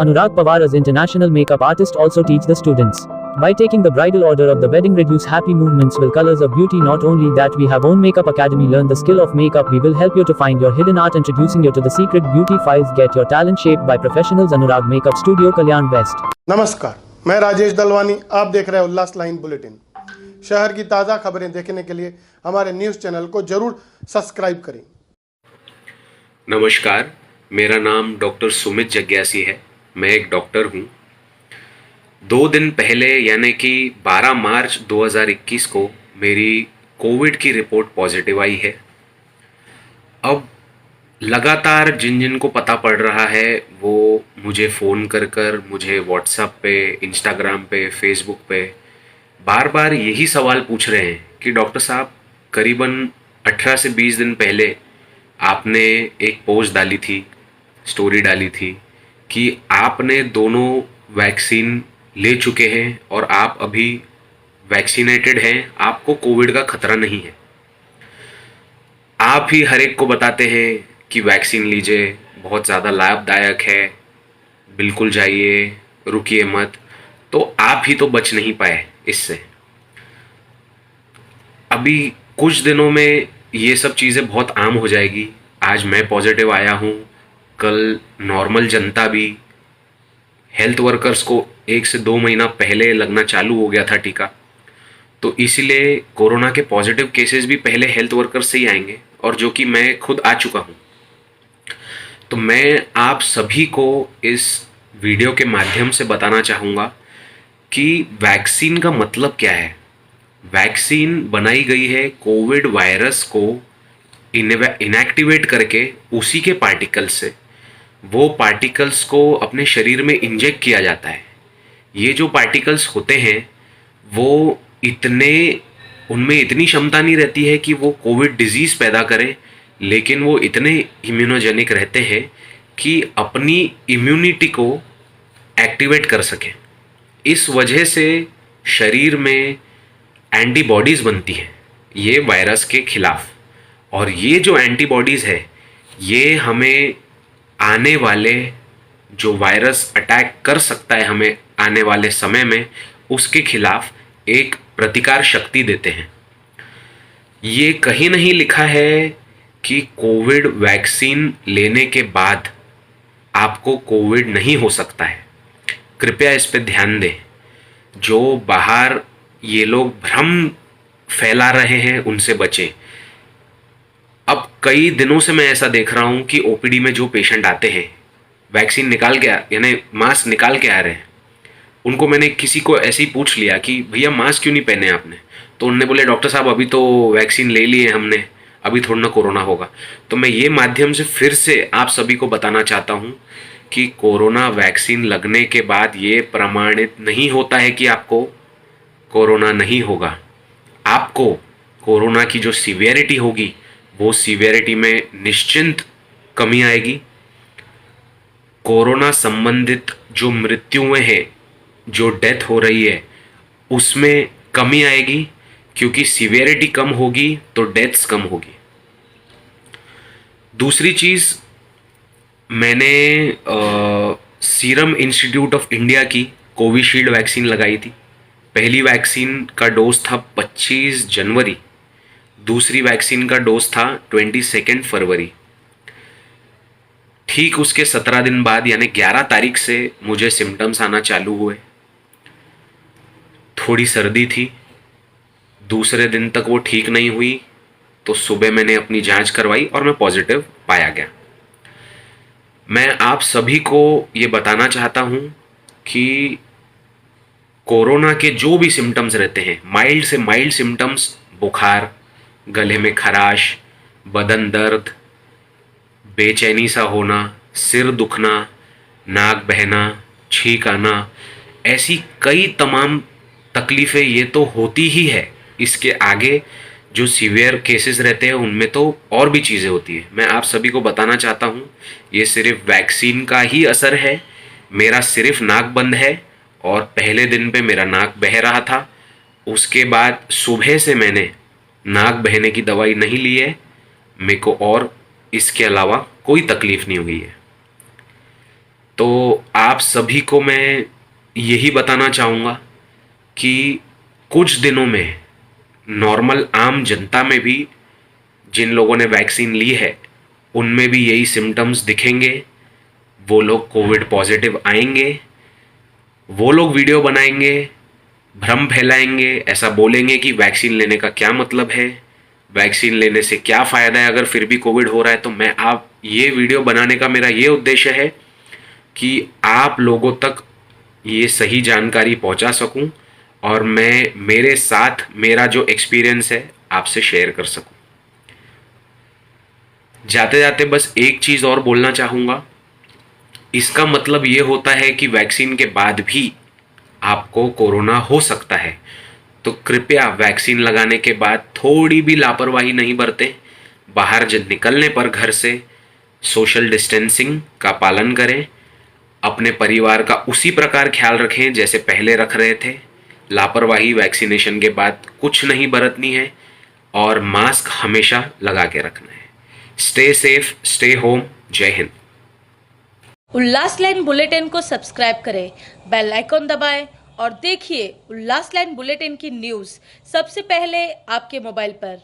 Anurag Pawar as international makeup artist also teach the students. By taking the bridal order of the wedding reduce happy movements will colors of beauty. Not only that, we have own makeup academy, learn the skill of makeup. We will help you to find your hidden art, introducing you to the secret beauty files. Get your talent shaped by professionals. Anurag Makeup Studio, Kalyan West. नमस्कार, मैं राजेश दलवानी, आप देख रहे हैं उल्लास line bulletin. शहर की ताज़ा खबरें देखने के लिए हमारे न्यूज़ चैनल को जरूर सब्सक्राइब करें। नमस्कार, मेरा नाम डॉक्टर सुमित जग्यासी है। मैं एक डॉक्टर हूँ। 2 दिन पहले यानी कि 12 मार्च 2021 को मेरी कोविड की रिपोर्ट पॉजिटिव आई है। अब लगातार जिन जिन को पता पड़ रहा है वो मुझे फ़ोन कर मुझे व्हाट्सएप पे, इंस्टाग्राम पे, फेसबुक पे बार बार यही सवाल पूछ रहे हैं कि डॉक्टर साहब, करीबन 18 से 20 दिन पहले आपने एक पोस्ट डाली थी, स्टोरी डाली थी कि आपने दोनों वैक्सीन ले चुके हैं और आप अभी वैक्सीनेटेड हैं, आपको कोविड का खतरा नहीं है। आप ही हर एक को बताते हैं कि वैक्सीन लीजिए, बहुत ज़्यादा लाभदायक है, बिल्कुल जाइए, रुकिए मत। तो आप ही तो बच नहीं पाए इससे। अभी कुछ दिनों में ये सब चीज़ें बहुत आम हो जाएगी। आज मैं पॉजिटिव आया हूँ, कल नॉर्मल जनता भी, हेल्थ वर्कर्स को 1 से 2 महीना पहले लगना चालू हो गया था टीका। तो इसलिए कोरोना के पॉजिटिव केसेस भी पहले हेल्थ वर्कर्स से ही आएंगे, और जो कि मैं खुद आ चुका हूँ। तो मैं आप सभी को इस वीडियो के माध्यम से बताना चाहूँगा कि वैक्सीन का मतलब क्या है। वैक्सीन बनाई गई है कोविड वायरस को इनएक्टिवेट करके उसी के पार्टिकल्स से। वो पार्टिकल्स को अपने शरीर में इंजेक्ट किया जाता है। ये जो पार्टिकल्स होते हैं वो उनमें इतनी क्षमता नहीं रहती है कि वो कोविड डिजीज़ पैदा करें, लेकिन वो इतने इम्यूनोजेनिक रहते हैं कि अपनी इम्यूनिटी को एक्टिवेट कर सकें। इस वजह से शरीर में एंटीबॉडीज़ बनती हैं ये वायरस के खिलाफ, और ये जो एंटीबॉडीज़ है ये हमें आने वाले जो वायरस अटैक कर सकता है हमें आने वाले समय में, उसके खिलाफ एक प्रतिकार शक्ति देते हैं। ये कहीं नहीं लिखा है कि कोविड वैक्सीन लेने के बाद आपको कोविड नहीं हो सकता है। कृपया इस पे ध्यान दें। जो बाहर ये लोग भ्रम फैला रहे हैं उनसे बचें। अब कई दिनों से मैं ऐसा देख रहा हूँ कि ओपीडी में जो पेशेंट आते हैं वैक्सीन निकाल के यानी मास्क निकाल के आ रहे हैं, उनको मैंने किसी को ऐसे ही पूछ लिया कि भैया मास्क क्यों नहीं पहने आपने, तो उन्होंने बोले डॉक्टर साहब अभी तो वैक्सीन ले ली है हमने, अभी थोड़ा ना कोरोना होगा। तो मैं ये माध्यम से फिर से आप सभी को बताना चाहता हूँ कि कोरोना वैक्सीन लगने के बाद ये प्रमाणित नहीं होता है कि आपको कोरोना नहीं होगा। आपको कोरोना की जो सीवियरिटी होगी वो सीवियरिटी में निश्चिंत कमी आएगी। कोरोना संबंधित जो मृत्युएं हैं, जो डेथ हो रही है, उसमें कमी आएगी, क्योंकि सीवियरिटी कम होगी तो डेथ्स कम होगी। दूसरी चीज़, मैंने सीरम इंस्टीट्यूट ऑफ इंडिया की कोविशील्ड वैक्सीन लगाई थी। पहली वैक्सीन का डोज था 25 जनवरी, दूसरी वैक्सीन का डोज था 22 फरवरी। ठीक उसके 17 दिन बाद यानी 11 तारीख से मुझे सिम्टम्स आना चालू हुए। थोड़ी सर्दी थी, दूसरे दिन तक वो ठीक नहीं हुई, तो सुबह मैंने अपनी जांच करवाई और मैं पॉजिटिव पाया गया। मैं आप सभी को ये बताना चाहता हूँ कि कोरोना के जो भी सिम्टम्स रहते हैं, माइल्ड से माइल्ड सिम्टम्स, बुखार, गले में खराश, बदन दर्द, बेचैनी सा होना, सिर दुखना, नाक बहना, छींक आना, ऐसी कई तमाम तकलीफ़ें ये तो होती ही है। इसके आगे जो सीवियर केसेस रहते हैं उनमें तो और भी चीज़ें होती है। मैं आप सभी को बताना चाहता हूँ ये सिर्फ वैक्सीन का ही असर है। मेरा सिर्फ नाक बंद है और पहले दिन पे मेरा नाक बह रहा था। उसके बाद सुबह से मैंने नाक बहने की दवाई नहीं ली है। मेरे को और इसके अलावा कोई तकलीफ़ नहीं हुई है। तो आप सभी को मैं यही बताना चाहूँगा कि कुछ दिनों में नॉर्मल आम जनता में भी जिन लोगों ने वैक्सीन ली है उनमें भी यही सिम्टम्स दिखेंगे। वो लोग कोविड पॉजिटिव आएंगे, वो लोग वीडियो बनाएंगे, भ्रम फैलाएंगे, ऐसा बोलेंगे कि वैक्सीन लेने का क्या मतलब है, वैक्सीन लेने से क्या फ़ायदा है अगर फिर भी कोविड हो रहा है। तो मैं आप ये वीडियो बनाने का मेरा ये उद्देश्य है कि आप लोगों तक ये सही जानकारी पहुंचा सकूं और मैं मेरे साथ मेरा जो एक्सपीरियंस है आपसे शेयर कर सकूं। जाते जाते बस एक चीज़ और बोलना चाहूँगा, इसका मतलब ये होता है कि वैक्सीन के बाद भी आपको कोरोना हो सकता है। तो कृपया वैक्सीन लगाने के बाद थोड़ी भी लापरवाही नहीं बरतें। बाहर जब निकलने पर घर से सोशल डिस्टेंसिंग का पालन करें, अपने परिवार का उसी प्रकार ख्याल रखें जैसे पहले रख रहे थे। लापरवाही वैक्सीनेशन के बाद कुछ नहीं बरतनी है और मास्क हमेशा लगा के रखना है। Stay safe, stay home. जय हिंद। उल्लास लाइन बुलेटिन को सब्सक्राइब करें, बेल आइकॉन दबाएं और देखिए उल्लास लाइन बुलेटिन की न्यूज़ सबसे पहले आपके मोबाइल पर।